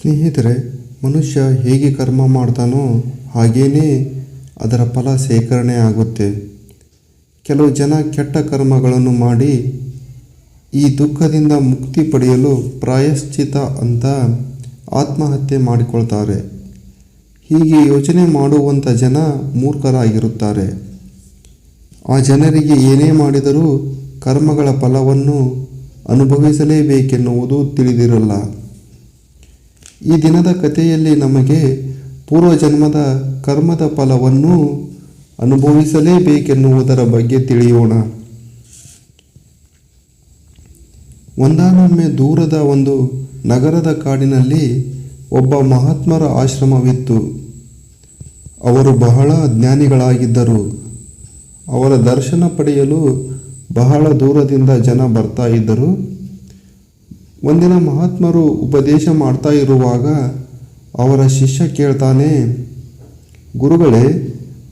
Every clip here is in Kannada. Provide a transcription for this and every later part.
ಸ್ನೇಹಿತರೆ, ಮನುಷ್ಯ ಹೇಗೆ ಕರ್ಮ ಮಾಡ್ತಾನೋ ಹಾಗೇನೇ ಅದರ ಫಲ ಶೇಖರಣೆ ಆಗುತ್ತೆ. ಕೆಲವು ಜನ ಕೆಟ್ಟ ಕರ್ಮಗಳನ್ನು ಮಾಡಿ ಈ ದುಃಖದಿಂದ ಮುಕ್ತಿ ಪಡೆಯಲು ಪ್ರಾಯಶ್ಚಿತ ಅಂತ ಆತ್ಮಹತ್ಯೆ ಮಾಡಿಕೊಳ್ತಾರೆ. ಹೀಗೆ ಯೋಚನೆ ಮಾಡುವಂಥ ಜನ ಮೂರ್ಖರಾಗಿರುತ್ತಾರೆ. ಆ ಜನರಿಗೆ ಏನೇ ಮಾಡಿದರೂ ಕರ್ಮಗಳ ಫಲವನ್ನು ಅನುಭವಿಸಲೇಬೇಕೆನ್ನುವುದು ತಿಳಿದಿರಲ್ಲ. ಈ ದಿನದ ಕಥೆಯಲ್ಲಿ ನಮಗೆ ಪೂರ್ವಜನ್ಮದ ಕರ್ಮದ ಫಲವನ್ನು ಅನುಭವಿಸಲೇಬೇಕೆನ್ನುವುದರ ಬಗ್ಗೆ ತಿಳಿಯೋಣ. ಒಂದಾನೊಮ್ಮೆ ದೂರದ ಒಂದು ನಗರದ ಕಾಡಿನಲ್ಲಿ ಒಬ್ಬ ಮಹಾತ್ಮರ ಆಶ್ರಮವಿತ್ತು. ಅವರು ಬಹಳ ಜ್ಞಾನಿಗಳಾಗಿದ್ದರು. ಅವರ ದರ್ಶನ ಪಡೆಯಲು ಬಹಳ ದೂರದಿಂದ ಜನ ಬರ್ತಾ ಇದ್ದರು. ಒಂದಿನ ಮಹಾತ್ಮರು ಉಪದೇಶ ಮಾಡ್ತಾ ಇರುವಾಗ ಅವರ ಶಿಷ್ಯ ಕೇಳ್ತಾನೆ, ಗುರುಗಳೇ,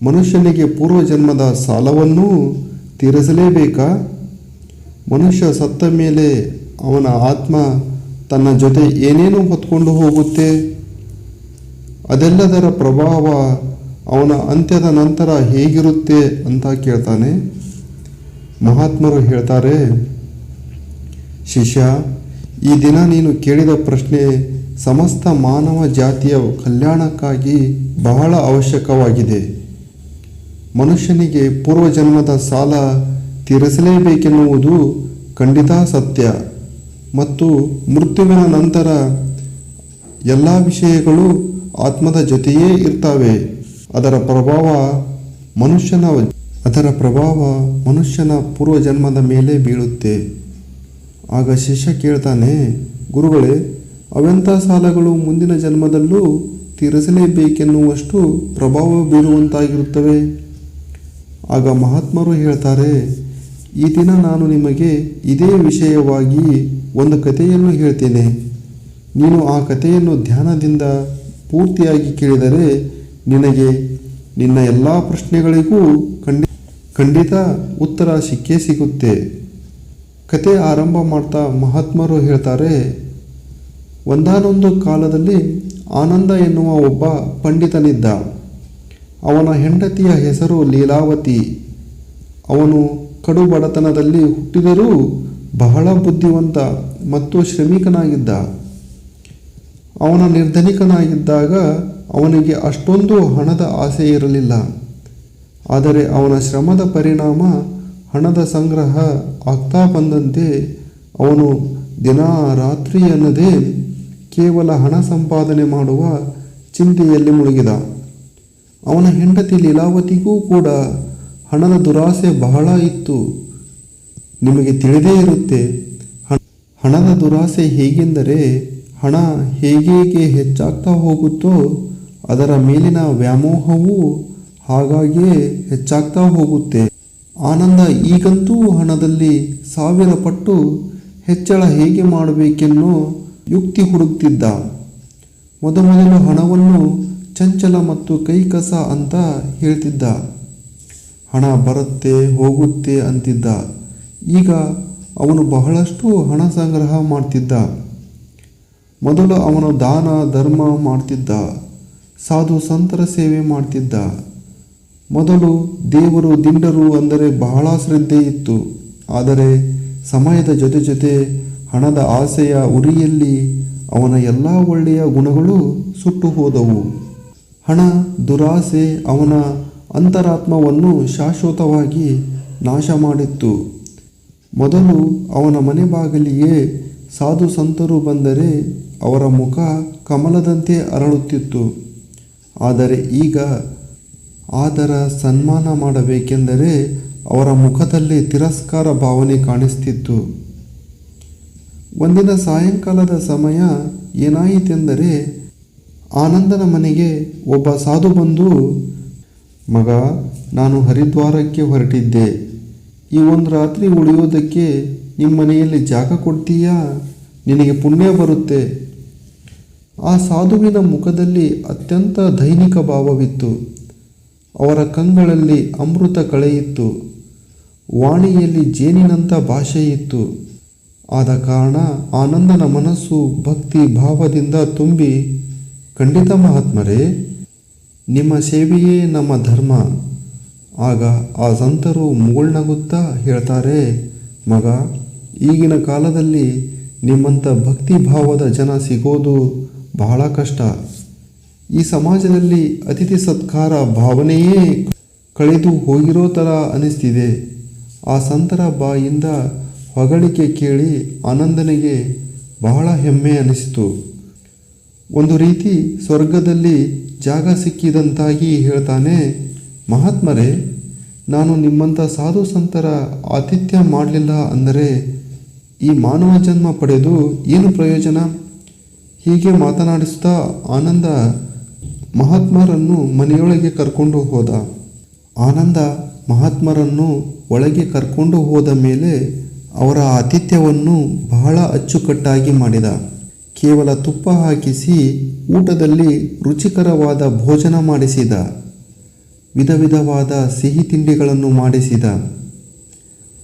ಮನುಷ್ಯನಿಗೆ ಪೂರ್ವಜನ್ಮದ ಸಾಲವನ್ನೂ ತೀರಿಸಲೇಬೇಕಾ? ಮನುಷ್ಯ ಸತ್ತ ಮೇಲೆ ಅವನ ಆತ್ಮ ತನ್ನ ಜೊತೆ ಏನೇನು ಹೊತ್ಕೊಂಡು ಹೋಗುತ್ತೆ? ಅದೆಲ್ಲದರ ಪ್ರಭಾವ ಅವನ ಅಂತ್ಯದ ನಂತರ ಹೇಗಿರುತ್ತೆ ಅಂತ ಕೇಳ್ತಾನೆ. ಮಹಾತ್ಮರು ಹೇಳ್ತಾರೆ, ಶಿಷ್ಯ, ಈ ದಿನ ನೀನು ಕೇಳಿದ ಪ್ರಶ್ನೆ ಸಮಸ್ತ ಮಾನವ ಜಾತಿಯ ಕಲ್ಯಾಣಕ್ಕಾಗಿ ಬಹಳ ಅವಶ್ಯಕವಾಗಿದೆ. ಮನುಷ್ಯನಿಗೆ ಪೂರ್ವಜನ್ಮದ ಸಾಲ ತೀರಿಸಲೇಬೇಕೆನ್ನುವುದು ಖಂಡಿತ ಸತ್ಯ. ಮತ್ತು ಮೃತ್ಯುವಿನ ನಂತರ ಎಲ್ಲ ವಿಷಯಗಳು ಆತ್ಮದ ಜೊತೆಯೇ ಇರ್ತವೆ. ಅದರ ಪ್ರಭಾವ ಮನುಷ್ಯನ ಪೂರ್ವಜನ್ಮದ ಮೇಲೆ ಬೀಳುತ್ತೆ. ಆಗ ಶಿಷ್ಯ ಕೇಳ್ತಾನೆ, ಗುರುಗಳೇ, ಅವೆಂಥ ಸಾಲಗಳು ಮುಂದಿನ ಜನ್ಮದಲ್ಲೂ ತೀರಿಸಲೇಬೇಕೆನ್ನುವಷ್ಟು ಪ್ರಭಾವ ಬೀರುವಂತಾಗಿರುತ್ತವೆ? ಆಗ ಮಹಾತ್ಮರು ಹೇಳ್ತಾರೆ, ಈ ದಿನ ನಾನು ನಿಮಗೆ ಇದೇ ವಿಷಯವಾಗಿ ಒಂದು ಕಥೆಯನ್ನು ಹೇಳ್ತೇನೆ. ನೀನು ಆ ಕಥೆಯನ್ನು ಧ್ಯಾನದಿಂದ ಪೂರ್ತಿಯಾಗಿ ಕೇಳಿದರೆ ನಿನಗೆ ನಿನ್ನ ಎಲ್ಲ ಪ್ರಶ್ನೆಗಳಿಗೂ ಖಂಡಿತ ಉತ್ತರ ಸಿಕ್ಕೇ ಸಿಗುತ್ತೆ. ಕತೆ ಆರಂಭ ಮಾಡ್ತಾ ಮಹಾತ್ಮರು ಹೇಳ್ತಾರೆ, ಒಂದಾನೊಂದು ಕಾಲದಲ್ಲಿ ಆನಂದ ಎನ್ನುವ ಒಬ್ಬ ಪಂಡಿತನಿದ್ದ. ಅವನ ಹೆಂಡತಿಯ ಹೆಸರು ಲೀಲಾವತಿ. ಅವನು ಕಡು ಬಡತನದಲ್ಲಿ ಹುಟ್ಟಿದರೂ ಬಹಳ ಬುದ್ಧಿವಂತ ಮತ್ತು ಶ್ರಮಿಕನಾಗಿದ್ದ. ಅವನ ನಿರ್ಧನಿಕನಾಗಿದ್ದಾಗ ಅವನಿಗೆ ಅಷ್ಟೊಂದು ಹಣದ ಆಸೆ ಇರಲಿಲ್ಲ. ಆದರೆ ಅವನ ಶ್ರಮದ ಪರಿಣಾಮ ಹಣದ ಸಂಗ್ರಹ ಆಗ್ತಾ ಬಂದಂತೆ ಅವನು ದಿನ ರಾತ್ರಿ ಅನ್ನದೇ ಕೇವಲ ಹಣ ಸಂಪಾದನೆ ಮಾಡುವ ಚಿಂತೆಯಲ್ಲಿ ಮುಳುಗಿದ. ಅವನ ಹೆಂಡತಿ ಲೀಲಾವತಿಗೂ ಕೂಡ ಹಣದ ದುರಾಸೆ ಬಹಳ ಇತ್ತು. ನಿಮಗೆ ತಿಳಿದೇ ಇರುತ್ತೆ, ಹಣದ ದುರಾಸೆ ಹೇಗೆಂದರೆ ಹಣ ಹೇಗೆ ಹೆಚ್ಚಾಗ್ತಾ ಹೋಗುತ್ತೋ ಅದರ ಮೇಲಿನ ವ್ಯಾಮೋಹವೂ ಹಾಗಾಗಿಯೇ ಹೆಚ್ಚಾಗ್ತಾ ಹೋಗುತ್ತೆ. ಆನಂದ ಈಗಂತೂ ಹಣದಲ್ಲಿ 1000 ಪಟ್ಟು ಹೆಚ್ಚಳ ಹೇಗೆ ಮಾಡಬೇಕೆನ್ನೋ ಯುಕ್ತಿ ಹುಡುಕ್ತಿದ್ದ. ಮೊದಮೊದಲು ಹಣವನ್ನು ಚಂಚಲ ಮತ್ತು ಕೈಕಸ ಅಂತ ಹೇಳ್ತಿದ್ದ. ಹಣ ಬರುತ್ತೆ ಹೋಗುತ್ತೆ ಅಂತಿದ್ದ. ಈಗ ಅವನು ಬಹಳಷ್ಟು ಹಣ ಸಂಗ್ರಹ ಮಾಡ್ತಿದ್ದ. ಮೊದಲು ಅವನು ದಾನ ಧರ್ಮ ಮಾಡ್ತಿದ್ದ, ಸಾಧು ಸಂತರ ಸೇವೆ ಮಾಡ್ತಿದ್ದ. ಮೊದಲು ದೇವರು ದಿಂಡರು ಅಂದರೆ ಬಹಳ ಶ್ರದ್ಧೆ ಇತ್ತು. ಆದರೆ ಸಮಯದ ಜೊತೆ ಹಣದ ಆಸೆಯ ಉರಿಯಲ್ಲಿ ಅವನ ಎಲ್ಲ ಒಳ್ಳೆಯ ಗುಣಗಳು ಸುಟ್ಟು ಹೋದವು. ಹಣ ದುರಾಸೆ ಅವನ ಅಂತರಾತ್ಮವನ್ನು ಶಾಶ್ವತವಾಗಿ ನಾಶ ಮಾಡಿತ್ತು. ಮೊದಲು ಅವನ ಮನೆ ಬಾಗಿಲಿಗೆ ಸಾಧು ಸಂತರು ಬಂದರೆ ಅವರ ಮುಖ ಕಮಲದಂತೆ ಅರಳುತ್ತಿತ್ತು. ಆದರೆ ಈಗ ಆದರ ಸನ್ಮಾನ ಮಾಡಬೇಕೆಂದರೆ ಅವರ ಮುಖದಲ್ಲಿ ತಿರಸ್ಕಾರ ಭಾವನೆ ಕಾಣಿಸ್ತಿತ್ತು. ಒಂದಿನ ಸಾಯಂಕಾಲದ ಸಮಯ ಏನಾಯಿತೆಂದರೆ ಆನಂದನ ಮನೆಗೆ ಒಬ್ಬ ಸಾಧು ಬಂದು, ಮಗ, ನಾನು ಹರಿದ್ವಾರಕ್ಕೆ ಹೊರಟಿದ್ದೆ. ಈ ಒಂದು ರಾತ್ರಿ ಉಳಿಯೋದಕ್ಕೆ ನಿಮ್ಮ ಮನೆಯಲ್ಲಿ ಜಾಗ ಕೊಡ್ತೀಯಾ? ನಿನಗೆ ಪುಣ್ಯ ಬರುತ್ತೆ. ಆ ಸಾಧುವಿನ ಮುಖದಲ್ಲಿ ಅತ್ಯಂತ ದೈನಿಕ ಭಾವವಿತ್ತು. ಅವರ ಕಂಗಳಲ್ಲಿ ಅಮೃತ ಕಳೆಯಿತ್ತು. ವಾಣಿಯಲ್ಲಿ ಜೇನಿನಂಥ ಭಾಷೆ ಇತ್ತು. ಆದ ಕಾರಣ ಆನಂದನ ಮನಸ್ಸು ಭಕ್ತಿ ಭಾವದಿಂದ ತುಂಬಿ, ಖಂಡಿತ ಮಹಾತ್ಮರೇ, ನಿಮ್ಮ ಸೇವೆಯೇ ನಮ್ಮ ಧರ್ಮ. ಆಗ ಆ ಸಂತರು ಮುಗುಳ್ನಗುತ್ತಾ ಹೇಳ್ತಾರೆ, ಮಗ, ಈಗಿನ ಕಾಲದಲ್ಲಿ ನಿಮ್ಮಂಥ ಭಕ್ತಿ ಭಾವದ ಜನ ಸಿಗೋದು ಬಹಳ ಕಷ್ಟ. ಈ ಸಮಾಜದಲ್ಲಿ ಅತಿಥಿ ಸತ್ಕಾರ ಭಾವನೆಯೇ ಕಳೆದು ಹೋಗಿರೋ ಥರ ಅನಿಸ್ತಿದೆ. ಆ ಸಂತರ ಬಾಯಿಂದ ಹೊಗಳಿಕೆ ಕೇಳಿ ಆನಂದನಿಗೆ ಬಹಳ ಹೆಮ್ಮೆ ಅನಿಸಿತು. ಒಂದು ರೀತಿ ಸ್ವರ್ಗದಲ್ಲಿ ಜಾಗ ಸಿಕ್ಕಿದಂತಾಗಿ ಹೇಳ್ತಾನೆ, ಮಹಾತ್ಮರೇ, ನಾನು ನಿಮ್ಮಂಥ ಸಾಧು ಸಂತರ ಆತಿಥ್ಯ ಮಾಡಲಿಲ್ಲ ಅಂದರೆ ಈ ಮಾನವ ಜನ್ಮ ಪಡೆದು ಏನು ಪ್ರಯೋಜನ? ಹೀಗೆ ಮಾತನಾಡಿಸ್ತಾ ಆನಂದ ಮಹಾತ್ಮರನ್ನು ಮನೆಯೊಳಗೆ ಕರ್ಕೊಂಡು ಹೋದ. ಆನಂದ ಮಹಾತ್ಮರನ್ನು ಒಳಗೆ ಕರ್ಕೊಂಡು ಹೋದ ಮೇಲೆ ಅವರ ಆತಿಥ್ಯವನ್ನು ಬಹಳ ಅಚ್ಚುಕಟ್ಟಾಗಿ ಮಾಡಿದ. ಕೇವಲ ತುಪ್ಪ ಹಾಕಿಸಿ ಊಟದಲ್ಲಿ ರುಚಿಕರವಾದ ಭೋಜನ ಮಾಡಿಸಿದ. ವಿಧ ವಿಧವಾದ ಸಿಹಿ ತಿಂಡಿಗಳನ್ನು ಮಾಡಿಸಿದ.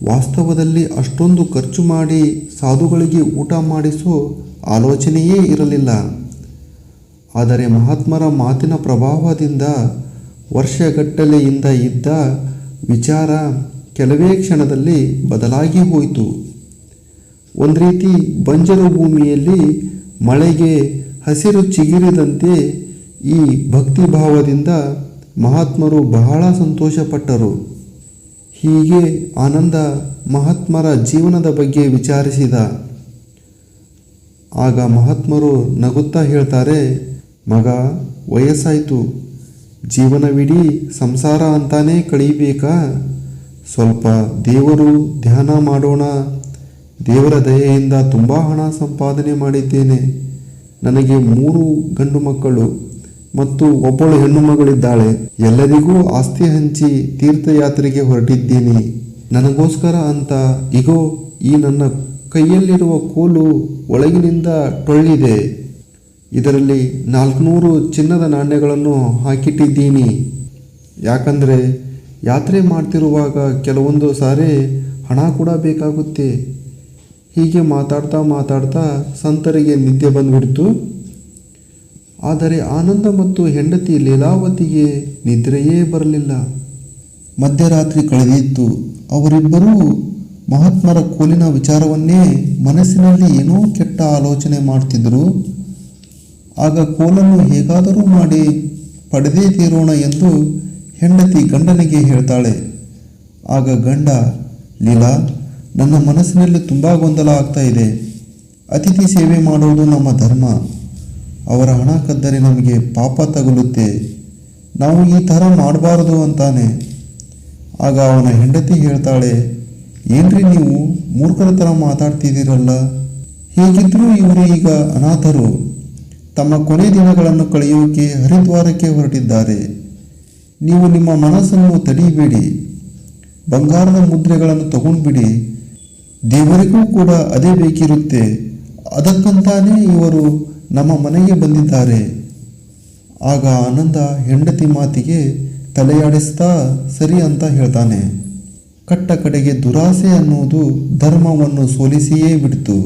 ವಾಸ್ತವದಲ್ಲಿ ಅಷ್ಟೊಂದು ಖರ್ಚು ಮಾಡಿ ಸಾಧುಗಳಿಗೆ ಊಟ ಮಾಡಿಸೋ ಆಲೋಚನೆಯೇ ಇರಲಿಲ್ಲ. ಆದರೆ ಮಹಾತ್ಮರ ಮಾತಿನ ಪ್ರಭಾವದಿಂದ ವರ್ಷಗಟ್ಟಲೆಯಿಂದ ಇದ್ದ ವಿಚಾರ ಕೆಲವೇ ಕ್ಷಣದಲ್ಲಿ ಬದಲಾಗಿ ಹೋಯಿತು. ಒಂದು ರೀತಿ ಬಂಜರು ಭೂಮಿಯಲ್ಲಿ ಮಳೆಗೆ ಹಸಿರು ಚಿಗುರಿದಂತೆ ಈ ಭಕ್ತಿಭಾವದಿಂದ ಮಹಾತ್ಮರು ಬಹಳ ಸಂತೋಷಪಟ್ಟರು. ಹೀಗೆ ಆನಂದ ಮಹಾತ್ಮರ ಜೀವನದ ಬಗ್ಗೆ ವಿಚಾರಿಸಿದ. ಆಗ ಮಹಾತ್ಮರು ನಗುತ್ತಾ ಹೇಳ್ತಾರೆ, ಮಗ, ವಯಸ್ಸಾಯಿತು, ಜೀವನವಿಡೀ ಸಂಸಾರ ಅಂತಾನೇ ಕಳೀಬೇಕಾ? ಸ್ವಲ್ಪ ದೇವರು ಧ್ಯಾನ ಮಾಡೋಣ. ದೇವರ ದಯೆಯಿಂದ ತುಂಬ ಹಣ ಸಂಪಾದನೆ ಮಾಡಿದ್ದೇನೆ. ನನಗೆ 3 ಗಂಡು ಮಕ್ಕಳು ಮತ್ತು ಒಬ್ಬಳು ಹೆಣ್ಣು ಮಗಳಿದ್ದಾಳೆ. ಎಲ್ಲರಿಗೂ ಆಸ್ತಿ ಹಂಚಿ ತೀರ್ಥಯಾತ್ರೆಗೆ ಹೊರಟಿದ್ದೀನಿ. ನನಗೋಸ್ಕರ ಅಂತ ಇಗೋ ಈ ನನ್ನ ಕೈಯಲ್ಲಿರುವ ಕೋಲು ಒಳಗಿನಿಂದ ಟೊಳ್ಳಿದೆ. ಇದರಲ್ಲಿ 400 ಚಿನ್ನದ ನಾಣ್ಯಗಳನ್ನು ಹಾಕಿಟ್ಟಿದ್ದೀನಿ. ಯಾಕಂದರೆ ಯಾತ್ರೆ ಮಾಡ್ತಿರುವಾಗ ಕೆಲವೊಂದು ಸಾರಿ ಹಣ ಕೂಡ ಬೇಕಾಗುತ್ತೆ. ಹೀಗೆ ಮಾತಾಡ್ತಾ ಸಂತರಿಗೆ ನಿದ್ದೆ ಬಂದ್ಬಿಡ್ತು. ಆದರೆ ಆನಂದ ಮತ್ತು ಹೆಂಡತಿ ಲೀಲಾವತಿಗೆ ನಿದ್ರೆಯೇ ಬರಲಿಲ್ಲ. ಮಧ್ಯರಾತ್ರಿ ಕಳೆದಿತ್ತು. ಅವರಿಬ್ಬರೂ ಮಹಾತ್ಮರ ಕೋಲಿನ ವಿಚಾರವನ್ನೇ ಮನಸ್ಸಿನಲ್ಲಿ ಏನೋ ಕೆಟ್ಟ ಆಲೋಚನೆ ಮಾಡ್ತಿದ್ದರು. ಆಗ ಕೋಲನ್ನು ಹೇಗಾದರೂ ಮಾಡಿ ಪಡೆದೇ ತೀರೋಣ ಎಂದು ಹೆಂಡತಿ ಗಂಡನಿಗೆ ಹೇಳ್ತಾಳೆ. ಆಗ ಗಂಡ, ಲೀಲಾ, ನನ್ನ ಮನಸ್ಸಿನಲ್ಲಿ ತುಂಬ ಗೊಂದಲ ಆಗ್ತಾ ಇದೆ. ಅತಿಥಿ ಸೇವೆ ಮಾಡೋದು ನಮ್ಮ ಧರ್ಮ. ಅವರ ಹಣ ಕದ್ದರೆ ನಮಗೆ ಪಾಪ ತಗುಲುತ್ತೆ. ನಾವು ಈ ಥರ ಮಾಡಬಾರದು ಅಂತಾನೆ. ಆಗ ಅವನ ಹೆಂಡತಿ ಹೇಳ್ತಾಳೆ, ಏನ್ರಿ ನೀವು ಮೂರ್ಖರ ಥರ ಮಾತಾಡ್ತಿದ್ದೀರಲ್ಲ. ಹೀಗಿದ್ರೂ ಇವರು ಈಗ ಅನಾಥರು. ತಮ್ಮ ಕೊನೆ ದಿನಗಳನ್ನು ಕಳೆಯೋಕೆ ಹರಿದ್ವಾರಕ್ಕೆ ಹೊರಟಿದ್ದಾರೆ. ನೀವು ನಿಮ್ಮ ಮನಸ್ಸನ್ನು ತಡೀಬೇಡಿ. ಬಂಗಾರದ ಮುದ್ರೆಗಳನ್ನು ತಗೊಂಡ್ಬಿಡಿ. ದೇವರಿಗೂ ಕೂಡ ಅದೇ ಬೇಕಿರುತ್ತೆ. ಅದಕ್ಕಂತಾನೇ ಇವರು ನಮ್ಮ ಮನೆಗೆ ಬಂದಿದ್ದಾರೆ. ಆಗ ಆನಂದ ಹೆಂಡತಿ ಮಾತಿಗೆ ತಲೆಯಾಡಿಸ್ತಾ ಸರಿ ಅಂತ ಹೇಳ್ತಾನೆ. ಕಟ್ಟ ಕಡೆಗೆ ದುರಾಸೆ ಅನ್ನುವುದು ಧರ್ಮವನ್ನು ಸೋಲಿಸಿಯೇ ಬಿಡ್ತು.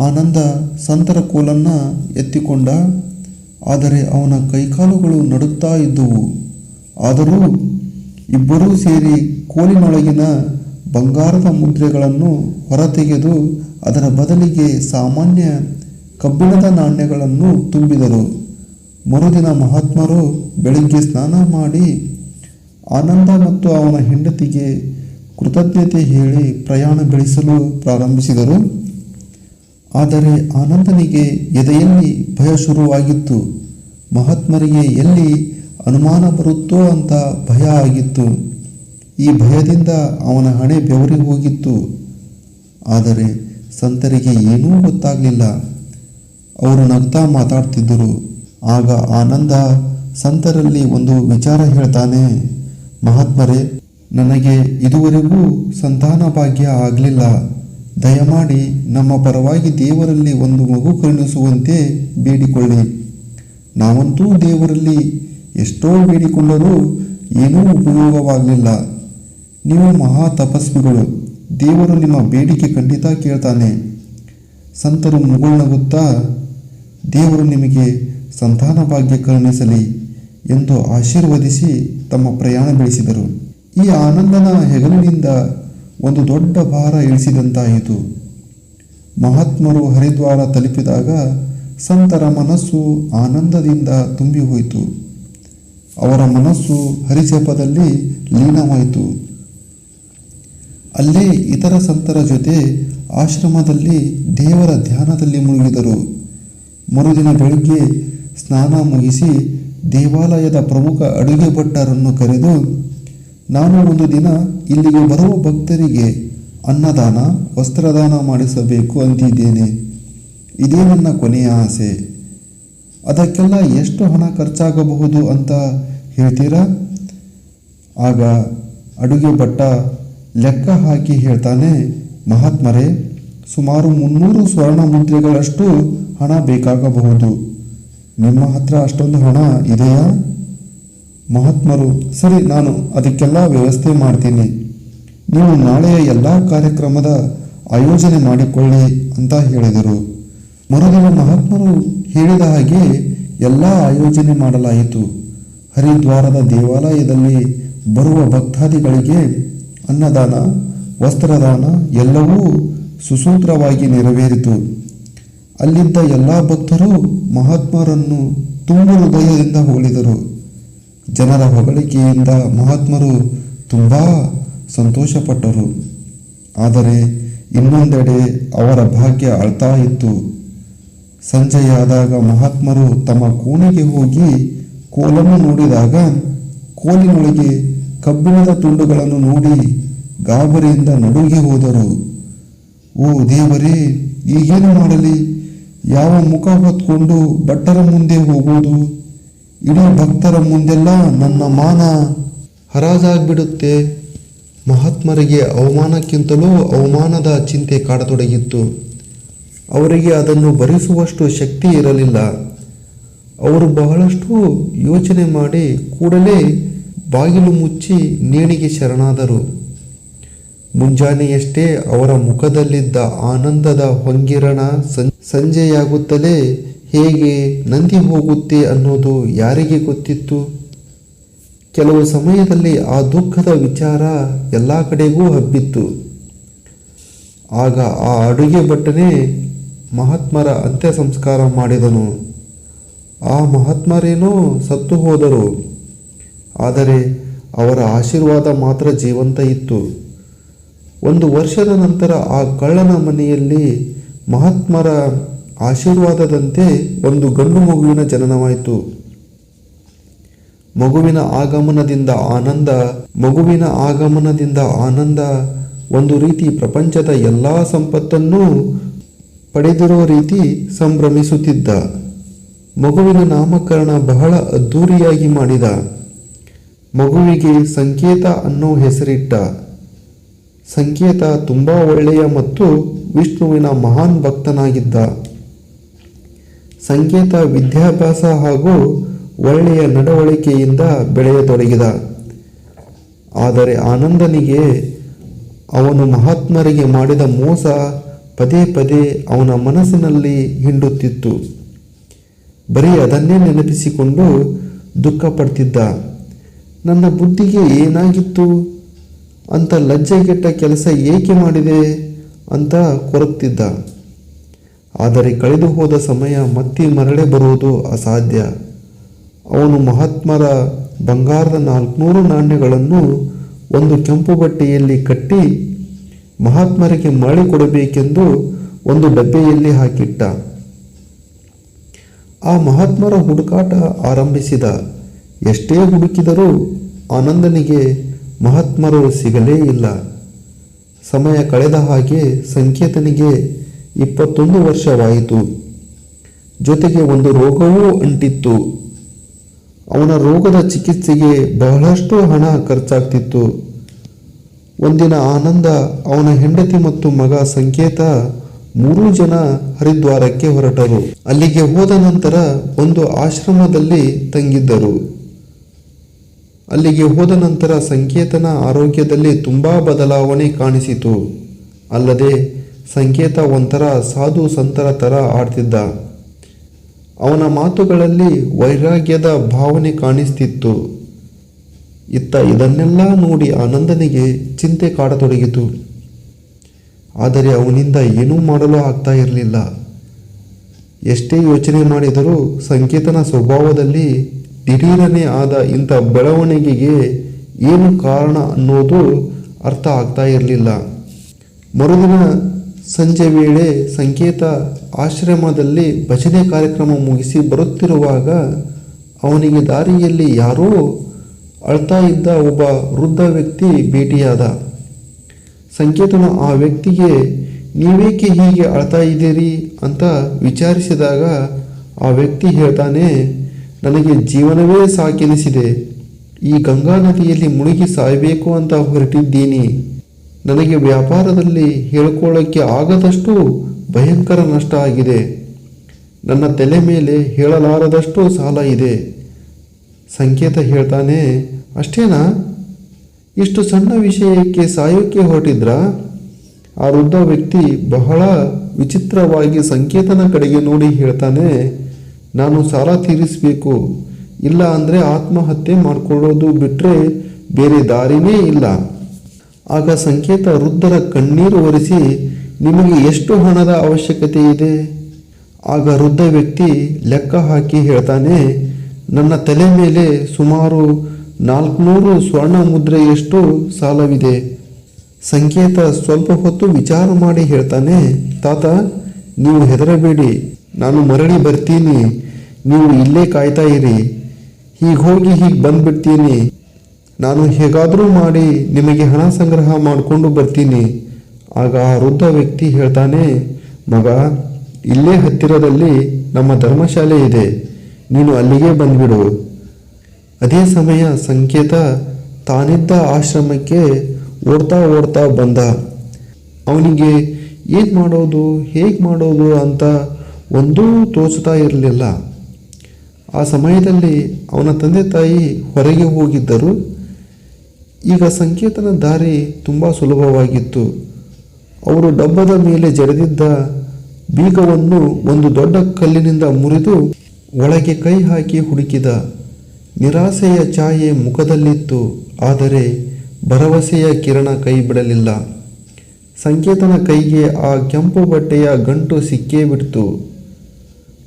ಆನಂದ ಸಂತರ ಕೋಲನ್ನು ಎತ್ತಿಕೊಂಡ. ಆದರೆ ಅವನ ಕೈಕಾಲುಗಳು ನಡುತ್ತಾ ಇದ್ದುವು. ಆದರೂ ಇಬ್ಬರೂ ಸೇರಿ ಕೋಲಿನೊಳಗಿನ ಬಂಗಾರದ ಮುದ್ರೆಗಳನ್ನು ಹೊರತೆಗೆದು ಅದರ ಬದಲಿಗೆ ಸಾಮಾನ್ಯ ಕಬ್ಬಿಣದ ನಾಣ್ಯಗಳನ್ನು ತುಂಬಿದರು. ಮರುದಿನ ಮಹಾತ್ಮರು ಬೆಳಿಗ್ಗೆ ಸ್ನಾನ ಮಾಡಿ ಆನಂದ ಮತ್ತು ಅವನ ಹೆಂಡತಿಗೆ ಕೃತಜ್ಞತೆ ಹೇಳಿ ಪ್ರಯಾಣ ಬೆಳೆಸಲು ಪ್ರಾರಂಭಿಸಿದರು. ಆದರೆ ಆನಂದನಿಗೆ ಎದೆಯಲ್ಲಿ ಭಯ ಶುರುವಾಗಿತ್ತು. ಮಹಾತ್ಮರಿಗೆ ಎಲ್ಲಿ ಅನುಮಾನ ಬರುತ್ತೋ ಅಂತ ಭಯ ಆಗಿತ್ತು. ಈ ಭಯದಿಂದ ಅವನ ಹಣೆ ಬೆವರಿ ಹೋಗಿತ್ತು. ಆದರೆ ಸಂತರಿಗೆ ಏನೂ ಗೊತ್ತಾಗಲಿಲ್ಲ. ಅವರು ನಗ್ತಾ ಮಾತಾಡ್ತಿದ್ದರು. ಆಗ ಆನಂದ ಸಂತರಲ್ಲಿ ಒಂದು ವಿಚಾರ ಹೇಳ್ತಾನೆ. ಮಹಾತ್ಮರೇ, ನನಗೆ ಇದುವರೆಗೂ ಸಂತಾನ ಭಾಗ್ಯ ಆಗಲಿಲ್ಲ. ದಯಮಾಡಿ ನಮ್ಮ ಪರವಾಗಿ ದೇವರಲ್ಲಿ ಒಂದು ಮಗು ಕರುಣಿಸುವಂತೆ ಬೇಡಿಕೊಳ್ಳಿ. ನಾವಂತೂ ದೇವರಲ್ಲಿ ಎಷ್ಟೋ ಬೇಡಿಕೊಂಡರೂ ಏನೂ ಉಪಯೋಗವಾಗಲಿಲ್ಲ. ನೀವು ಮಹಾ ತಪಸ್ವಿಗಳು. ದೇವರು ನಿಮ್ಮ ಬೇಡಿಕೆ ಖಂಡಿತ ಕೇಳ್ತಾನೆ. ಸಂತರು ಮುಗುಳ್ನಗುತ್ತಾ ದೇವರು ನಿಮಗೆ ಸಂತಾನ ಭಾಗ್ಯ ಕರುಣಿಸಲಿ ಎಂದು ಆಶೀರ್ವದಿಸಿ ತಮ್ಮ ಪ್ರಯಾಣ ಬೆಳೆಸಿದರು. ಈ ಆನಂದನ ಹೆಗಲಿನಿಂದ ಒಂದು ದೊಡ್ಡ ಭಾರ ಇಳಿಸಿದಂತಾಯಿತು. ಮಹಾತ್ಮರು ಹರಿದ್ವಾರ ತಲುಪಿದಾಗ ಸಂತರ ಮನಸ್ಸು ಆನಂದದಿಂದ ತುಂಬಿ ಹೋಯಿತು. ಅವರ ಮನಸ್ಸು ಹರಿಜಪದಲ್ಲಿ ಲೀನವಾಯಿತು. ಅಲ್ಲೇ ಇತರ ಸಂತರ ಜೊತೆ ಆಶ್ರಮದಲ್ಲಿ ದೇವರ ಧ್ಯಾನದಲ್ಲಿ ಮುಳುಗಿದರು. ಮರುದಿನ ಬೆಳಿಗ್ಗೆ ಸ್ನಾನ ಮುಗಿಸಿ ದೇವಾಲಯದ ಪ್ರಮುಖ ಅಡುಗೆ ಭಟ್ಟರನ್ನು ಕರೆದು, ನಾನು ಒಂದು ದಿನ ಇಲ್ಲಿಗೆ ಬರುವ ಭಕ್ತರಿಗೆ ಅನ್ನದಾನ ವಸ್ತ್ರದಾನ ಮಾಡಿಸಬೇಕು ಅಂತಿದ್ದೇನೆ. ಇದೇ ನನ್ನ ಕೊನೆಯ ಆಸೆ. ಅದಕ್ಕೆಲ್ಲ ಎಷ್ಟು ಹಣ ಖರ್ಚಾಗಬಹುದು ಅಂತ ಹೇಳ್ತೀರಾ? ಆಗ ಅಡುಗೆ ಭಟ್ಟ ಲೆಕ್ಕ ಹಾಕಿ ಹೇಳ್ತಾನೆ, ಮಹಾತ್ಮರೇ, ಸುಮಾರು 300 ಸ್ವರ್ಣ ಮುದ್ರೆಗಳಷ್ಟು ಹಣ ಬೇಕಾಗಬಹುದು. ನಿಮ್ಮ ಹತ್ರ ಅಷ್ಟೊಂದು ಹಣ ಇದೆಯಾ? ಮಹಾತ್ಮರು, ಸರಿ, ನಾನು ಅದಕ್ಕೆಲ್ಲ ವ್ಯವಸ್ಥೆ ಮಾಡ್ತೀನಿ. ನೀವು ನಾಳೆಯ ಎಲ್ಲ ಕಾರ್ಯಕ್ರಮದ ಆಯೋಜನೆ ಮಾಡಿಕೊಳ್ಳಿ ಅಂತ ಹೇಳಿದರು. ಮರುದಿನ ಮಹಾತ್ಮರು ಹೇಳಿದ ಹಾಗೆ ಎಲ್ಲ ಆಯೋಜನೆ ಮಾಡಲಾಯಿತು. ಹರಿದ್ವಾರದ ದೇವಾಲಯದಲ್ಲಿ ಬರುವ ಭಕ್ತಾದಿಗಳಿಗೆ ಅನ್ನದಾನ ವಸ್ತ್ರದಾನ ಎಲ್ಲವೂ ಸುಸೂತ್ರವಾಗಿ ನೆರವೇರಿತು. ಅಲ್ಲಿದ್ದ ಎಲ್ಲ ಭಕ್ತರು ಮಹಾತ್ಮರನ್ನು ತುಂಬ ಹೃದಯದಿಂದ ಹೋಲಿದರು. ಜನರ ಹೊಗಳಿಕೆಯಿಂದ ಮಹಾತ್ಮರು ತುಂಬ ಸಂತೋಷಪಟ್ಟರು. ಆದರೆ ಇನ್ನೊಂದೆಡೆ ಅವರ ಭಾಗ್ಯ ಅಳ್ತಾ ಇತ್ತು. ಸಂಜೆಯಾದಾಗ ಮಹಾತ್ಮರು ತಮ್ಮ ಕೋಣೆಗೆ ಹೋಗಿ ಕೋಲನ್ನು ನೋಡಿದಾಗ ಕೋಲಿನೊಳಗೆ ಕಬ್ಬಿಣದ ತುಂಡುಗಳನ್ನು ನೋಡಿ ಗಾಬರಿಯಿಂದ ನಡುಗಿ ಹೋದರು. ಓ ದೇವರೇ, ಈಗೇನು ಮಾಡಲಿ? ಯಾವ ಮುಖ ಹೊತ್ಕೊಂಡು ಭಟ್ಟರ ಮುಂದೆ ಹೋಗುವುದು? ಇಡೀ ಭಕ್ತರ ಮುಂದೆಲ್ಲ ನನ್ನ ಮಾನ ಹರಾಜಾಗ್ಬಿಡುತ್ತೆ. ಮಹಾತ್ಮರಿಗೆ ಅವಮಾನಕ್ಕಿಂತಲೂ ಅವಮಾನದ ಚಿಂತೆ ಕಾಡತೊಡಗಿತ್ತು. ಅವರಿಗೆ ಅದನ್ನು ಭರಿಸುವಷ್ಟು ಶಕ್ತಿ ಇರಲಿಲ್ಲ. ಅವರು ಬಹಳಷ್ಟು ಯೋಚನೆ ಮಾಡಿ ಕೂಡಲೇ ಬಾಗಿಲು ಮುಚ್ಚಿ ನೇಣಿಗೆ ಶರಣಾದರು. ಮುಂಜಾನೆಯಷ್ಟೇ ಅವರ ಮುಖದಲ್ಲಿದ್ದ ಆನಂದದ ಹೊಂಗಿರಣ ಸಂಜೆಯಾಗುತ್ತಲೇ ಹೇಗೆ ನಂದಿ ಹೋಗುತ್ತೆ ಅನ್ನೋದು ಯಾರಿಗೆ ಗೊತ್ತಿತ್ತು? ಕೆಲವು ಸಮಯದಲ್ಲಿ ಆ ದುಃಖದ ವಿಚಾರ ಎಲ್ಲ ಕಡೆಗೂ ಹಬ್ಬಿತ್ತು. ಆಗ ಆ ಅಡುಗೆ ಭಟ್ಟನೇ ಮಹಾತ್ಮರ ಅಂತ್ಯ ಸಂಸ್ಕಾರ ಮಾಡಿದನು. ಆ ಮಹಾತ್ಮರೇನೋ ಸತ್ತು ಹೋದರು, ಆದರೆ ಅವರ ಆಶೀರ್ವಾದ ಮಾತ್ರ ಜೀವಂತ ಇತ್ತು. 1 ವರ್ಷದ ನಂತರ ಆ ಕಳ್ಳನ ಮನೆಯಲ್ಲಿ ಮಹಾತ್ಮರ ಆಶೀರ್ವಾದದಂತೆ ಒಂದು ಗಂಡು ಮಗುವಿನ ಜನನವಾಯಿತು. ಮಗುವಿನ ಆಗಮನದಿಂದ ಆನಂದ ಒಂದು ರೀತಿ ಪ್ರಪಂಚದ ಎಲ್ಲ ಸಂಪತ್ತನ್ನು ಪಡೆದಿರುವ ರೀತಿ ಸಂಭ್ರಮಿಸುತ್ತಿದ್ದ. ಮಗುವಿನ ನಾಮಕರಣ ಬಹಳ ಅದ್ಧೂರಿಯಾಗಿ ಮಾಡಿದ. ಮಗುವಿಗೆ ಸಂಕೇತ ಅನ್ನೋ ಹೆಸರಿಟ್ಟ. ಸಂಕೇತ ತುಂಬ ಒಳ್ಳೆಯ ಮತ್ತು ವಿಷ್ಣುವಿನ ಮಹಾನ್ ಭಕ್ತನಾಗಿದ್ದ. ಸಂಕೇತ ವಿದ್ಯಾಭ್ಯಾಸ ಹಾಗೂ ಒಳ್ಳೆಯ ನಡವಳಿಕೆಯಿಂದ ಬೆಳೆಯತೊಡಗಿದ. ಆದರೆ ಆನಂದನಿಗೆ ಅವನು ಮಹಾತ್ಮರಿಗೆ ಮಾಡಿದ ಮೋಸ ಪದೇ ಪದೇ ಅವನ ಮನಸ್ಸಿನಲ್ಲಿ ಹಿಂಡುತ್ತಿತ್ತು. ಬರೀ ಅದನ್ನೇ ನೆನಪಿಸಿಕೊಂಡು ದುಃಖ ಪಡ್ತಿದ್ದ. ನನ್ನ ಬುದ್ಧಿಗೆ ಏನಾಗಿತ್ತು ಅಂತ, ಲಜ್ಜೆಗೆಟ್ಟ ಕೆಲಸ ಏಕೆ ಮಾಡಿದೆ ಅಂತ ಕೊರಗ್ತಿದ್ದ. ಆದರೆ ಕಳೆದು ಹೋದ ಸಮಯ ಮತ್ತೆ ಮರಳಿ ಬರುವುದು ಅಸಾಧ್ಯ. ಅವನು ಮಹಾತ್ಮರ ಬಂಗಾರದ 400 ನಾಣ್ಯಗಳನ್ನು ಒಂದು ಕೆಂಪು ಬಟ್ಟೆಯಲ್ಲಿ ಕಟ್ಟಿ ಮಹಾತ್ಮರಿಗೆ ಮರಳಿ ಕೊಡಬೇಕೆಂದು ಒಂದು ಡಬ್ಬೆಯಲ್ಲಿ ಹಾಕಿಟ್ಟ. ಆ ಮಹಾತ್ಮರ ಹುಡುಕಾಟ ಆರಂಭಿಸಿದ. ಎಷ್ಟೇ ಹುಡುಕಿದರೂ ಆನಂದನಿಗೆ ಮಹಾತ್ಮರು ಸಿಗಲೇ ಇಲ್ಲ. ಸಮಯ ಕಳೆದ ಹಾಗೆ ಸಂಕೇತನಿಗೆ 21 ವರ್ಷವಾಯಿತು. ಜೊತೆಗೆ ಒಂದು ರೋಗವೂ ಅಂಟಿತ್ತು. ಅವನ ರೋಗದ ಚಿಕಿತ್ಸೆಗೆ ಬಹಳಷ್ಟು ಹಣ ಖರ್ಚಾಗ್ತಿತ್ತು. ಒಂದಿನ ಆನಂದ, ಅವನ ಹೆಂಡತಿ ಮತ್ತು ಮಗ ಸಂಕೇತ 3 ಜನ ಹರಿದ್ವಾರಕ್ಕೆ ಹೊರಟರು. ಅಲ್ಲಿಗೆ ಹೋದ ನಂತರ ಒಂದು ಆಶ್ರಮದಲ್ಲಿ ತಂಗಿದ್ದರು. ಅಲ್ಲಿಗೆ ಹೋದ ನಂತರ ಸಂಕೇತನ ಆರೋಗ್ಯದಲ್ಲಿ ತುಂಬ ಬದಲಾವಣೆ ಕಾಣಿಸಿತು. ಅಲ್ಲದೆ ಸಂಕೇತ ಒಂಥರ ಸಾಧು ಸಂತರ ಥರ ಆಡ್ತಿದ್ದ. ಅವನ ಮಾತುಗಳಲ್ಲಿ ವೈರಾಗ್ಯದ ಭಾವನೆ ಕಾಣಿಸ್ತಿತ್ತು. ಇತ್ತ ಇದನ್ನೆಲ್ಲ ನೋಡಿ ಆನಂದನಿಗೆ ಚಿಂತೆ ಕಾಡತೊಡಗಿತು. ಆದರೆ ಅವನಿಂದ ಏನೂ ಮಾಡಲು ಆಗ್ತಾ ಇರಲಿಲ್ಲ. ಎಷ್ಟೇ ಯೋಚನೆ ಮಾಡಿದರೂ ಸಂಕೇತನ ಸ್ವಭಾವದಲ್ಲಿ ದಿಢೀರನೆ ಆದ ಇಂಥ ಬೆಳವಣಿಗೆಗೆ ಏನು ಕಾರಣ ಅನ್ನೋದು ಅರ್ಥ ಆಗ್ತಾ ಇರಲಿಲ್ಲ. ಮರುದಿನ ಸಂಜೆ ವೇಳೆ ಸಂಕೇತ ಆಶ್ರಮದಲ್ಲಿ ಭಜನೆ ಕಾರ್ಯಕ್ರಮ ಮುಗಿಸಿ ಬರುತ್ತಿರುವಾಗ ಅವನಿಗೆ ದಾರಿಯಲ್ಲಿ ಯಾರೋ ಅಳ್ತಾ ಇದ್ದ ಒಬ್ಬ ವೃದ್ಧ ವ್ಯಕ್ತಿ ಭೇಟಿಯಾದ. ಸಂಕೇತನು ಆ ವ್ಯಕ್ತಿಗೆ ನೀವೇಕೆ ಹೀಗೆ ಅಳ್ತಾ ಇದ್ದೀರಿ ಅಂತ ವಿಚಾರಿಸಿದಾಗ ಆ ವ್ಯಕ್ತಿ ಹೇಳ್ತಾನೆ, ನನಗೆ ಜೀವನವೇ ಸಾಕೆನಿಸಿದೆ. ಈ ಗಂಗಾ ನದಿಯಲ್ಲಿ ಮುಳುಗಿ ಸಾಯಬೇಕು ಅಂತ ಹೊರಟಿದ್ದೀನಿ. ನನಗೆ ವ್ಯಾಪಾರದಲ್ಲಿ ಹೇಳ್ಕೊಳ್ಳೋಕ್ಕೆ ಆಗದಷ್ಟು ಭಯಂಕರ ನಷ್ಟ ಆಗಿದೆ. ನನ್ನ ತಲೆ ಮೇಲೆ ಹೇಳಲಾರದಷ್ಟು ಸಾಲ ಇದೆ. ಸಂಕೇತ ಹೇಳ್ತಾನೆ, ಅಷ್ಟೇನಾ? ಇಷ್ಟು ಸಣ್ಣ ವಿಷಯಕ್ಕೆ ಸಾಯೋಕ್ಕೆ ಹೊರಟಿದ್ರಾ? ಆ ವೃದ್ಧ ವ್ಯಕ್ತಿ ಬಹಳ ವಿಚಿತ್ರವಾಗಿ ಸಂಕೇತನ ಕಡೆಗೆ ನೋಡಿ ಹೇಳ್ತಾನೆ, ನಾನು ಸಾಲ ತೀರಿಸಬೇಕು, ಇಲ್ಲ ಅಂದರೆ ಆತ್ಮಹತ್ಯೆ ಮಾಡಿಕೊಳ್ಳೋದು ಬಿಟ್ಟರೆ ಬೇರೆ ದಾರಿನೇ ಇಲ್ಲ. ಆಗ ಸಂಕೇತ ವೃದ್ಧರ ಕಣ್ಣೀರು ಒರೆಸಿ, ನಿಮಗೆ ಎಷ್ಟು ಹಣದ ಅವಶ್ಯಕತೆ ಇದೆ? ಆಗ ವೃದ್ಧ ವ್ಯಕ್ತಿ ಲೆಕ್ಕ ಹಾಕಿ ಹೇಳ್ತಾನೆ, ನನ್ನ ತಲೆ ಮೇಲೆ ಸುಮಾರು 400 ಸ್ವರ್ಣ ಮುದ್ರೆಯಷ್ಟು ಸಾಲವಿದೆ. ಸಂಕೇತ ಸ್ವಲ್ಪ ಹೊತ್ತು ವಿಚಾರ ಮಾಡಿ ಹೇಳ್ತಾನೆ, ತಾತ, ನೀವು ಹೆದರಬೇಡಿ, ನಾನು ಮರಳಿ ಬರ್ತೀನಿ. ನೀವು ಇಲ್ಲೇ ಕಾಯ್ತಾ ಇರಿ. ಹೀಗೆ ಹೋಗಿ ಹೀಗೆ ಬಂದ್ಬಿಡ್ತೀನಿ. ನಾನು ಹೇಗಾದರೂ ಮಾಡಿ ನಿಮಗೆ ಹಣ ಸಂಗ್ರಹ ಮಾಡಿಕೊಂಡು ಬರ್ತೀನಿ. ಆಗ ಆ ವೃದ್ಧ ವ್ಯಕ್ತಿ ಹೇಳ್ತಾನೆ, ಮಗ, ಇಲ್ಲೇ ಹತ್ತಿರದಲ್ಲಿ ನಮ್ಮ ಧರ್ಮಶಾಲೆ ಇದೆ, ನೀನು ಅಲ್ಲಿಗೆ ಬಂದ್ಬಿಡು. ಅದೇ ಸಮಯ ಸಂಕೇತ ತಾನಿದ್ದ ಆಶ್ರಮಕ್ಕೆ ಓಡ್ತಾ ಬಂದ. ಅವನಿಗೆ ಏನು ಮಾಡೋದು, ಹೇಗೆ ಮಾಡೋದು ಅಂತ ಒಂದೂ ತೋಚುತ್ತಾ ಇರಲಿಲ್ಲ. ಆ ಸಮಯದಲ್ಲಿ ಅವನ ತಂದೆ ತಾಯಿ ಹೊರಗೆ ಹೋಗಿದ್ದರು. ಈಗ ಸಂಕೇತನ ದಾರಿ ತುಂಬ ಸುಲಭವಾಗಿತ್ತು. ಅವರು ಡಬ್ಬದ ಮೇಲೆ ಜಡಿದಿದ್ದ ಬೀಗವನ್ನು ಒಂದು ದೊಡ್ಡ ಕಲ್ಲಿನಿಂದ ಮುರಿದು ಒಳಗೆ ಕೈ ಹಾಕಿ ಹುಡುಕಿದ. ನಿರಾಸೆಯ ಛಾಯೆ ಮುಖದಲ್ಲಿತ್ತು, ಆದರೆ ಭರವಸೆಯ ಕಿರಣ ಕೈ ಬಿಡಲಿಲ್ಲ. ಸಂಕೇತನ ಕೈಗೆ ಆ ಕೆಂಪು ಬಟ್ಟೆಯ ಗಂಟು ಸಿಕ್ಕೇ ಬಿಡ್ತು.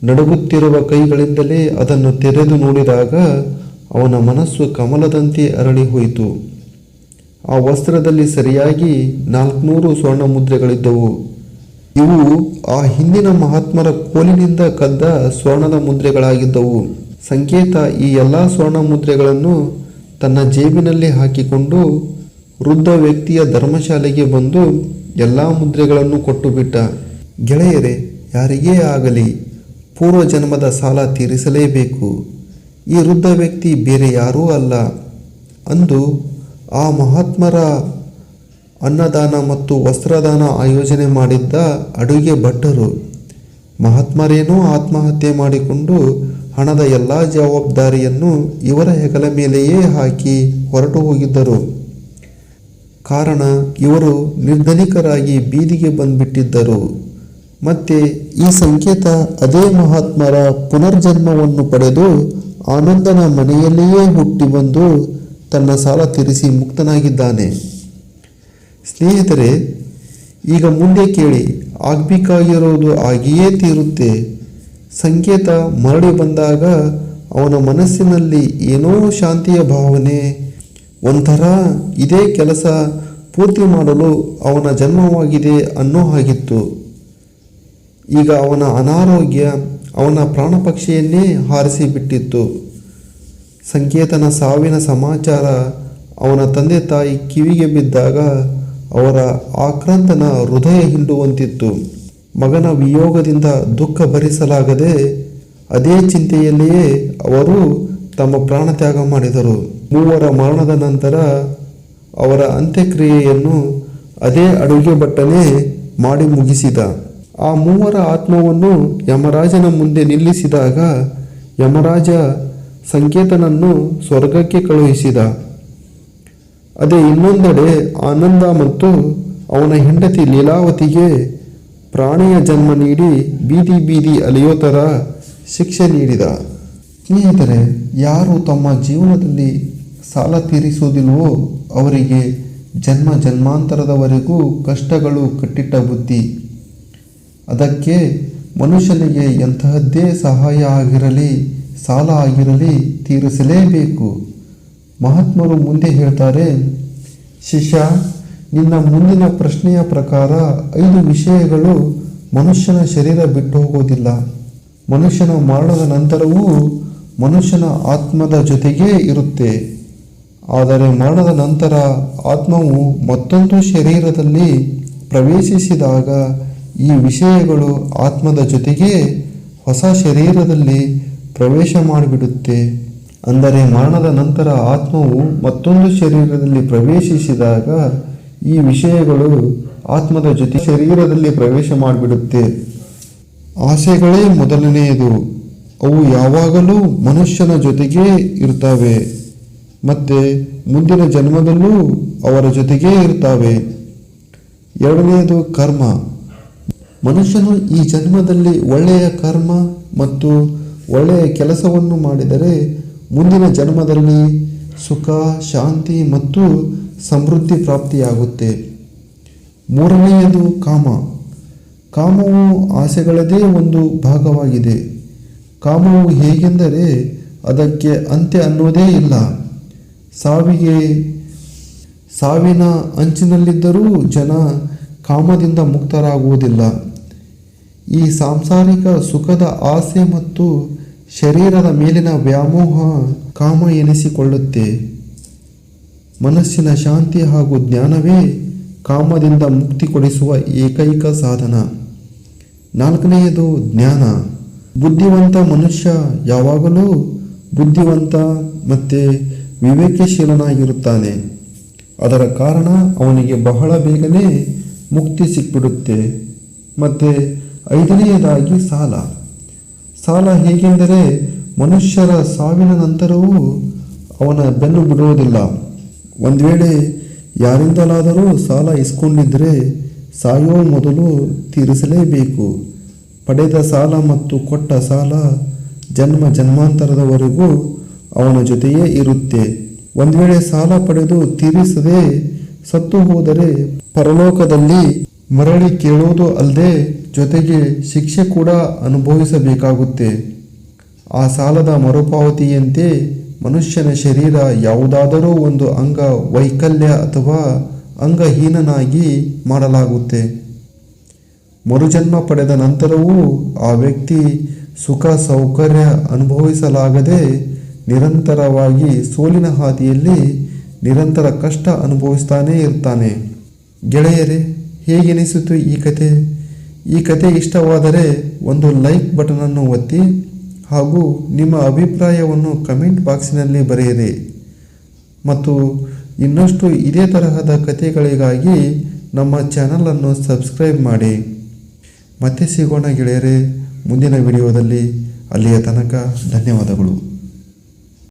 ನಡುಗುತ್ತಿರುವ ಕೈಗಳಿಂದಲೇ ಅದನ್ನು ತೆರೆದು ನೋಡಿದಾಗ ಅವನ ಮನಸ್ಸು ಕಮಲದಂತೆ ಅರಳಿ ಹೋಯಿತು. ಆ ವಸ್ತ್ರದಲ್ಲಿ ಸರಿಯಾಗಿ 400 ಸ್ವರ್ಣ ಮುದ್ರೆಗಳಿದ್ದವು. ಇವು ಆ ಹಿಂದಿನ ಮಹಾತ್ಮರ ಕೋಲಿನಿಂದ ಕದ್ದ ಸ್ವರ್ಣದ ಮುದ್ರೆಗಳಾಗಿದ್ದವು. ಸಂಕೇತ ಈ ಎಲ್ಲ ಸ್ವರ್ಣ ಮುದ್ರೆಗಳನ್ನು ತನ್ನ ಜೇಬಿನಲ್ಲಿ ಹಾಕಿಕೊಂಡು ವೃದ್ಧ ವ್ಯಕ್ತಿಯ ಧರ್ಮಶಾಲೆಗೆ ಬಂದು ಎಲ್ಲ ಮುದ್ರೆಗಳನ್ನು ಕೊಟ್ಟು ಬಿಟ್ಟ. ಗೆಳೆಯರೇ, ಯಾರಿಗೇ ಆಗಲಿ ಪೂರ್ವಜನ್ಮದ ಸಾಲ ತೀರಿಸಲೇಬೇಕು. ಈ ವೃದ್ಧ ವ್ಯಕ್ತಿ ಬೇರೆ ಯಾರೂ ಅಲ್ಲ. ಅಂದು ಆ ಮಹಾತ್ಮರ ಅನ್ನದಾನ ಮತ್ತು ವಸ್ತ್ರದಾನ ಆಯೋಜನೆ ಮಾಡಿದ್ದ ಅಡುಗೆ ಭಟ್ಟರು. ಮಹಾತ್ಮರೇನೋ ಆತ್ಮಹತ್ಯೆ ಮಾಡಿಕೊಂಡು ಹಣದ ಎಲ್ಲ ಜವಾಬ್ದಾರಿಯನ್ನು ಇವರ ಹೆಗಲ ಮೇಲೆಯೇ ಹಾಕಿ ಹೊರಟು ಹೋಗಿದ್ದರು. ಕಾರಣ, ಇವರು ನಿರ್ಧನಿಕರಾಗಿ ಬೀದಿಗೆ ಬಂದ್ಬಿಟ್ಟಿದ್ದರು. ಮತ್ತೆ ಈ ಸಂಕೇತ ಅದೇ ಮಹಾತ್ಮರ ಪುನರ್ಜನ್ಮವನ್ನು ಪಡೆದು ಆನಂದನ ಮನೆಯಲ್ಲಿಯೇ ಹುಟ್ಟಿ ಬಂದು ತನ್ನ ಸಾಲ ತೀರಿಸಿ ಮುಕ್ತನಾಗಿದ್ದಾನೆ. ಸ್ನೇಹಿತರೆ, ಈಗ ಮುಂದೆ ಕೇಳಿ, ಆಗಬೇಕಾಗಿರೋದು ಆಗಿಯೇ ತೀರುತ್ತೆ. ಸಂಕೇತ ಮರಳಿ ಬಂದಾಗ ಅವನ ಮನಸ್ಸಿನಲ್ಲಿ ಏನೋ ಶಾಂತಿಯ ಭಾವನೆ, ಒಂಥರ ಇದೇ ಕೆಲಸ ಪೂರ್ತಿ ಮಾಡಲು ಅವನ ಜನ್ಮವಾಗಿದೆ ಅನ್ನೋ ಹಾಗಿತ್ತು. ಈಗ ಅವನ ಅನಾರೋಗ್ಯ ಅವನ ಪ್ರಾಣಪಕ್ಷಿಯನ್ನೇ ಹಾರಿಸಿಬಿಟ್ಟಿತ್ತು. ಸಂಕೇತನ ಸಾವಿನ ಸಮಾಚಾರ ಅವನ ತಂದೆ ತಾಯಿ ಕಿವಿಗೆ ಬಿದ್ದಾಗ ಅವರ ಆಕ್ರಂದನ ಹೃದಯ ಹಿಂಡುವಂತಿತ್ತು. ಮಗನ ವಿಯೋಗದಿಂದ ದುಃಖ ಭರಿಸಲಾಗದೆ ಅದೇ ಚಿಂತೆಯಲ್ಲಿಯೇ ಅವರು ತಮ್ಮ ಪ್ರಾಣ ತ್ಯಾಗ ಮಾಡಿದರು. ಮೂವರ ಮರಣದ ನಂತರ ಅವರ ಅಂತ್ಯಕ್ರಿಯೆಯನ್ನು ಅದೇ ಅಡುಗೆ ಭಟ್ಟನೇ ಮಾಡಿ ಮುಗಿಸಿದ. ಆ ಮೂವರ ಆತ್ಮವನ್ನು ಯಮರಾಜನ ಮುಂದೆ ನಿಲ್ಲಿಸಿದಾಗ ಯಮರಾಜ ಸಂಕೇತನನ್ನು ಸ್ವರ್ಗಕ್ಕೆ ಕಳುಹಿಸಿದ. ಅದೇ ಇನ್ನೊಂದೆಡೆ ಆನಂದ ಮತ್ತು ಅವನ ಹೆಂಡತಿ ಲೀಲಾವತಿಗೆ ಪ್ರಾಣಿಯ ಜನ್ಮ ನೀಡಿ ಬೀದಿ ಬೀದಿ ಅಲೆಯೋ ಥರ ಶಿಕ್ಷೆ ನೀಡಿದ. ಸ್ನೇಹಿತರೆ, ಯಾರು ತಮ್ಮ ಜೀವನದಲ್ಲಿ ಸಾಲ ತೀರಿಸುವುದಿಲ್ವೋ ಅವರಿಗೆ ಜನ್ಮ ಜನ್ಮಾಂತರದವರೆಗೂ ಕಷ್ಟಗಳು ಕಟ್ಟಿಟ್ಟ ಬುತ್ತಿ. ಅದಕ್ಕೆ ಮನುಷ್ಯನಿಗೆ ಎಂತಹದ್ದೇ ಸಹಾಯ ಆಗಿರಲಿ, ಸಾಲ ಆಗಿರಲಿ ತೀರಿಸಲೇಬೇಕು. ಮಹಾತ್ಮರು ಮುಂದೆ ಹೇಳ್ತಾರೆ, ಶಿಷ್ಯ, ನಿನ್ನ ಮುಂದಿನ ಪ್ರಶ್ನೆಯ ಪ್ರಕಾರ 5 ವಿಷಯಗಳು ಮನುಷ್ಯನ ಶರೀರ ಬಿಟ್ಟು ಹೋಗೋದಿಲ್ಲ. ಮನುಷ್ಯನ ಮರಣದ ನಂತರವೂ ಮನುಷ್ಯನ ಆತ್ಮದ ಜೊತೆಗೇ ಇರುತ್ತೆ. ಆದರೆ ಮರಣದ ನಂತರ ಆತ್ಮವು ಮತ್ತೊಂದು ಶರೀರದಲ್ಲಿ ಪ್ರವೇಶಿಸಿದಾಗ ಈ ವಿಷಯಗಳು ಆತ್ಮದ ಜೊತೆಗೆ ಹೊಸ ಶರೀರದಲ್ಲಿ ಪ್ರವೇಶ ಮಾಡಿಬಿಡುತ್ತೆ. ಅಂದರೆ ಮರಣದ ನಂತರ ಆತ್ಮವು ಮತ್ತೊಂದು ಶರೀರದಲ್ಲಿ ಪ್ರವೇಶಿಸಿದಾಗ ಈ ವಿಷಯಗಳು ಆತ್ಮದ ಜೊತೆ ಶರೀರದಲ್ಲಿ ಪ್ರವೇಶ ಮಾಡಿಬಿಡುತ್ತೆ. ಆಸೆಗಳೇ ಮೊದಲನೆಯದು. ಅವು ಯಾವಾಗಲೂ ಮನುಷ್ಯನ ಜೊತೆಗೇ ಇರ್ತವೆ ಮತ್ತು ಮುಂದಿನ ಜನ್ಮದಲ್ಲೂ ಅವರ ಜೊತೆಗೇ ಇರ್ತವೆ. ಎರಡನೆಯದು ಕರ್ಮ. ಮನುಷ್ಯನು ಈ ಜನ್ಮದಲ್ಲಿ ಒಳ್ಳೆಯ ಕರ್ಮ ಮತ್ತು ಒಳ್ಳೆಯ ಕೆಲಸವನ್ನು ಮಾಡಿದರೆ ಮುಂದಿನ ಜನ್ಮದಲ್ಲಿ ಸುಖ, ಶಾಂತಿ ಮತ್ತು ಸಮೃದ್ಧಿ ಪ್ರಾಪ್ತಿಯಾಗುತ್ತೆ. ಮೂರನೆಯದು ಕಾಮ. ಕಾಮವು ಆಸೆಗಳದೇ ಒಂದು ಭಾಗವಾಗಿದೆ. ಕಾಮವು ಹೇಗೆಂದರೆ ಅದಕ್ಕೆ ಅಂತ್ಯ ಅನ್ನೋದೇ ಇಲ್ಲ. ಸಾವಿನ ಅಂಚಿನಲ್ಲಿದ್ದರೂ ಜನ ಕಾಮದಿಂದ ಮುಕ್ತರಾಗುವುದಿಲ್ಲ. ಈ ಸಾಂಸಾರಿಕ ಸುಖದ ಆಸೆ ಮತ್ತು ಶರೀರದ ಮೇಲಿನ ವ್ಯಾಮೋಹ ಕಾಮ ಎನಿಸಿಕೊಳ್ಳುತ್ತೆ. ಮನಸ್ಸಿನ ಶಾಂತಿ ಹಾಗೂ ಜ್ಞಾನವೇ ಕಾಮದಿಂದ ಮುಕ್ತಿ ಕೊಡಿಸುವ ಏಕೈಕ ಸಾಧನ. ನಾಲ್ಕನೆಯದು ಜ್ಞಾನ. ಬುದ್ಧಿವಂತ ಮನುಷ್ಯ ಯಾವಾಗಲೂ ಬುದ್ಧಿವಂತ ಮತ್ತು ವಿವೇಕಶೀಲನಾಗಿರುತ್ತಾನೆ. ಅದರ ಕಾರಣ ಅವನಿಗೆ ಬಹಳ ಬೇಗನೆ ಮುಕ್ತಿ ಸಿಕ್ಬಿಡುತ್ತೆ. ಮತ್ತು ಐದನೆಯದಾಗಿ ಸಾಲ. ಸಾಲ ಹೇಗೆಂದರೆ ಮನುಷ್ಯರ ಸಾವಿನ ನಂತರವೂ ಅವನ ಬೆನ್ನು ಬಿಡುವುದಿಲ್ಲ. ಒಂದು ವೇಳೆ ಯಾರಿಂದಲಾದರೂ ಸಾಲ ಇಸ್ಕೊಂಡಿದ್ದರೆ ಸಾಯೋ ಮೊದಲು ತೀರಿಸಲೇಬೇಕು. ಪಡೆದ ಸಾಲ ಮತ್ತು ಕೊಟ್ಟ ಸಾಲ ಜನ್ಮ ಜನ್ಮಾಂತರದವರೆಗೂ ಅವನ ಜೊತೆಯೇ ಇರುತ್ತೆ. ಒಂದು ವೇಳೆ ಸಾಲ ಪಡೆದು ತೀರಿಸದೆ ಸತ್ತು ಹೋದರೆ ಪರಲೋಕದಲ್ಲಿ ಮರಳಿ ಕೇಳುವುದು ಅಲ್ಲದೆ ಜೊತೆಗೆ ಶಿಕ್ಷೆ ಕೂಡ ಅನುಭವಿಸಬೇಕಾಗುತ್ತೆ. ಆ ಸಾಲದ ಮರುಪಾವತಿಯಂತೆ ಮನುಷ್ಯನ ಶರೀರ ಯಾವುದಾದರೂ ಒಂದು ಅಂಗ ವೈಕಲ್ಯ ಅಥವಾ ಅಂಗಹೀನನಾಗಿ ಮಾಡಲಾಗುತ್ತೆ. ಮರುಜನ್ಮ ಪಡೆದ ನಂತರವೂ ಆ ವ್ಯಕ್ತಿ ಸುಖ ಸೌಕರ್ಯ ಅನುಭವಿಸಲಾಗದೆ ನಿರಂತರವಾಗಿ ಸೋಲಿನ ಹಾದಿಯಲ್ಲಿ ನಿರಂತರ ಕಷ್ಟ ಅನುಭವಿಸ್ತಾನೇ ಇರ್ತಾನೆ. ಗೆಳೆಯರೇ, ಹೇಗೆನಿಸಿತು ಈ ಕತೆ? ಈ ಕತೆ ಇಷ್ಟವಾದರೆ ಒಂದು ಲೈಕ್ ಬಟನನ್ನು ಒತ್ತಿ ಹಾಗೂ ನಿಮ್ಮ ಅಭಿಪ್ರಾಯವನ್ನು ಕಮೆಂಟ್ ಬಾಕ್ಸಿನಲ್ಲಿ ಬರೆಯಿರಿ. ಮತ್ತು ಇನ್ನಷ್ಟು ಇದೇ ತರಹದ ಕಥೆಗಳಿಗಾಗಿ ನಮ್ಮ ಚಾನಲನ್ನು ಸಬ್ಸ್ಕ್ರೈಬ್ ಮಾಡಿ. ಮತ್ತೆ ಸಿಗೋಣ ಗೆಳೆಯರೇ ಮುಂದಿನ ವಿಡಿಯೋದಲ್ಲಿ. ಅಲ್ಲಿಯ ತನಕ ಧನ್ಯವಾದಗಳು.